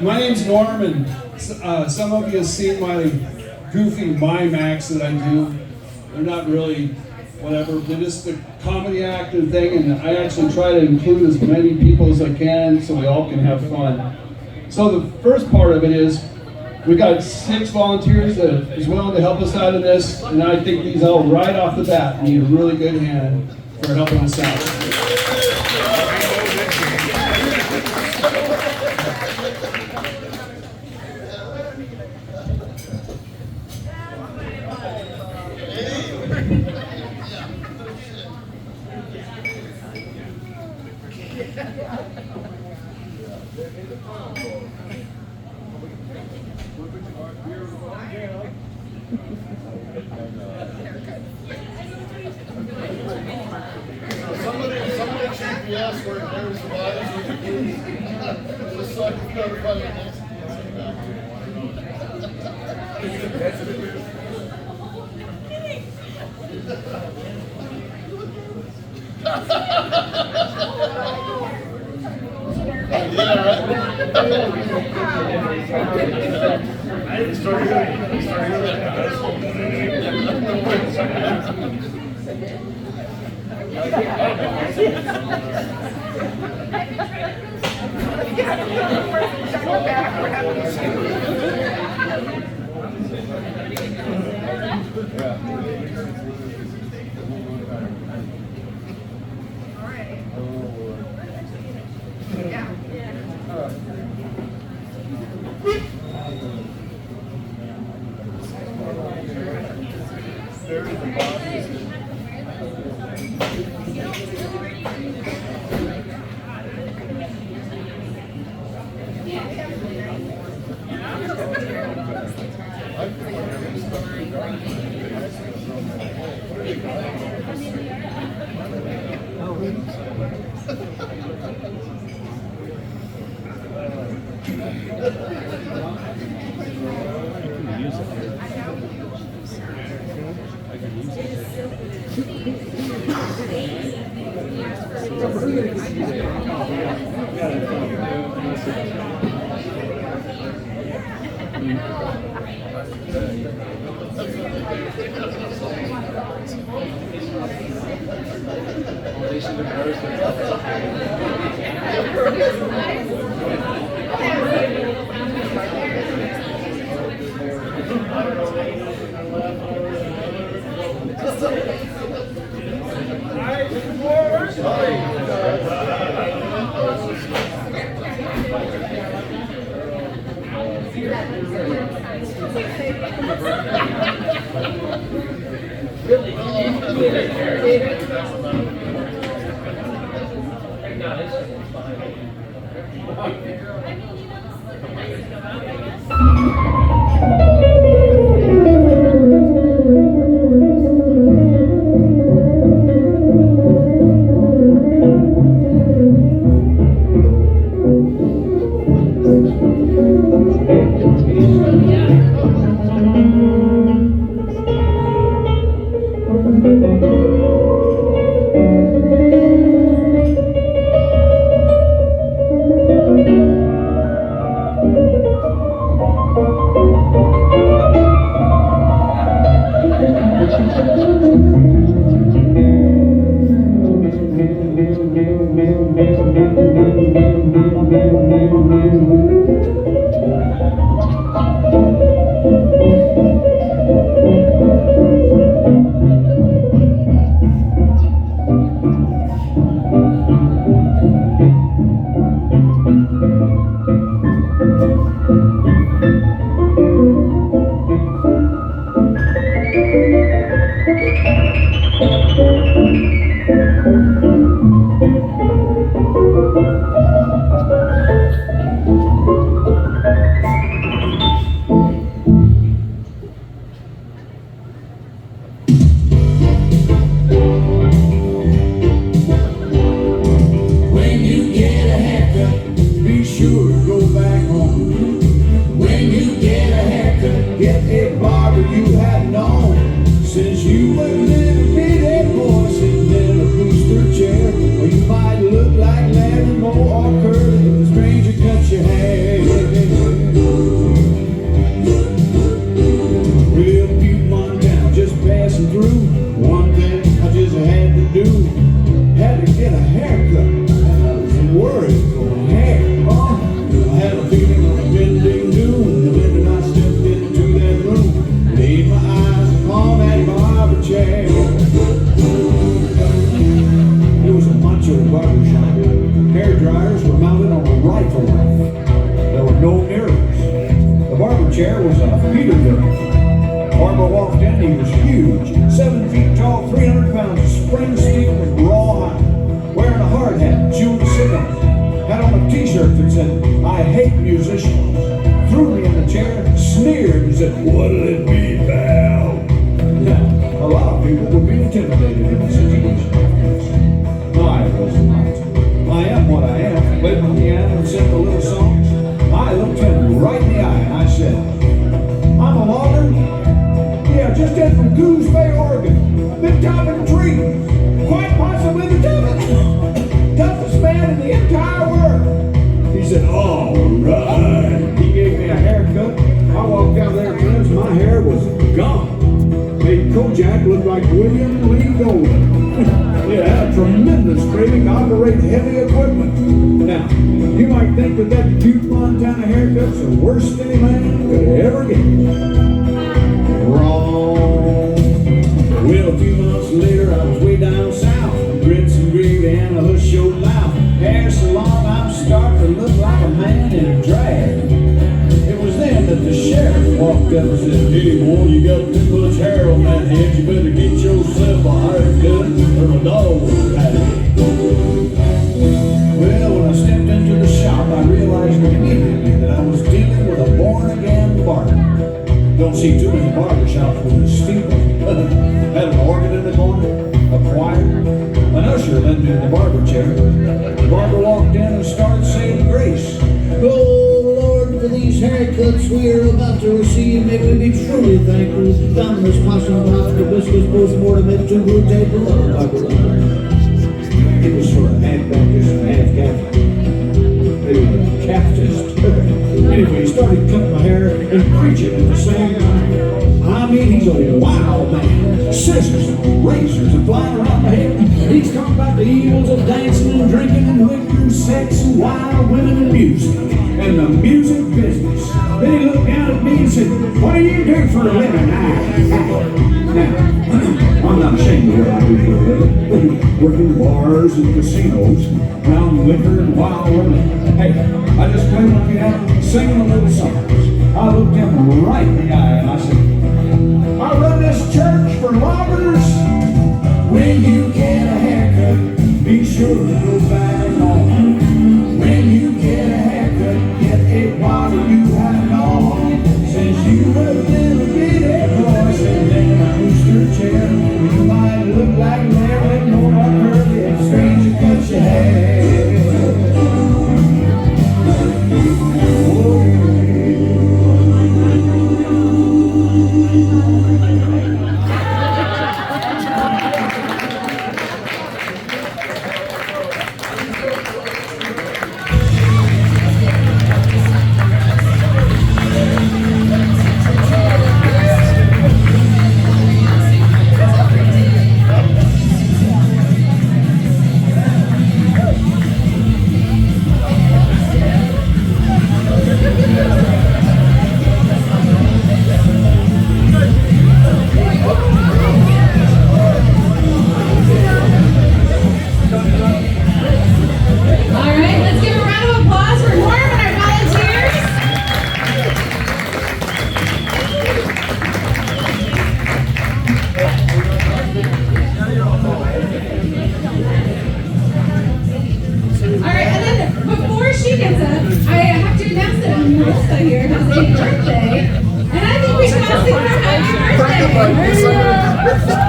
My name's Norm, and some of you have seen my goofy mime acts that I do. They're not really whatever, they're just a comedy act and thing, and I actually try to include as many people as I can so we all can have fun. So the first part of it is, we got 6 volunteers that is willing to help us out in this, and I think these all right off the bat need a really good hand for helping us out. Somebody GPS where there's the bodies, just so I can notify the next. I didn't start Look like Larry Moore or Curly, the stranger cuts your hair. chair was a Peterbilt. Barbara walked in, he was huge, 7 feet tall, 300 pounds, spring steel with raw hide, wearing a hard hat, chewing a cigar, had on a t-shirt that said, "I hate musicians," threw me in the chair, sneered and said, "What'll it be, pal?" Now, a lot of people would be intimidated in a situation like this. I was not. I am what I am, played the piano and sang the little songs. I looked him right in the eye and I said, "I'm a logger. Yeah, just in from Goose Bay, Oregon. Been chopping trees. Quite possibly the toughest man in the entire world." He said, "All right." He gave me a haircut. I walked out there, friends, my hair was gone. Made Kojak look like William Lee Golden. It had a tremendous craving to operate heavy equipment. Now, you might think that that cute Montana haircut's the worst any man could ever get. Wrong. Well, a few months later, I was way down south. Grits and gravy and a hush show loud. Hair so long, I'm starting to look like a man in a drag. It was then that the sheriff walked up and said, "Hey, boy, you got too much hair on that head. You better get yourself a haircut or my dog will have it." Well, when I stepped into the shop, I realized immediately that I was dealing with a born-again barber. Don't see too many barber shops with a steeple. Had an organ in the corner, a choir, an usher led me to the barber chair. The barber walked in and started saying grace. Oh Lord, for these haircuts we are about to receive, may we be truly thankful. Dominus possum hibiscus postmortem et tu brute below. It was sort of half Baptist and half Catholic. Maybe a Baptist. Anyway, he started cutting my hair and preaching at the same time. I mean, he's a wild man. Scissors and razors are flying around my head. He's talking about the evils of dancing and drinking and liquor and sex and wild women and music. And the music business. Then he looked down at me and said, "What do you do for a living?" Now, I'm not ashamed of what I do for a living. Work in bars and casinos, around liquor and wild women. Hey, I just play my piano, singing a little songs. I looked him right in the eye and I said, "I run this church for loggers. When you get a haircut, be sure to go back on. When you get a haircut, get it while you have it on. Since you were a little bitty boy sitting in a booster chair, you might look like Larry Moore Curly and strange you cut your hair." Here has a birthday, and I think we should all sing her happy birthday.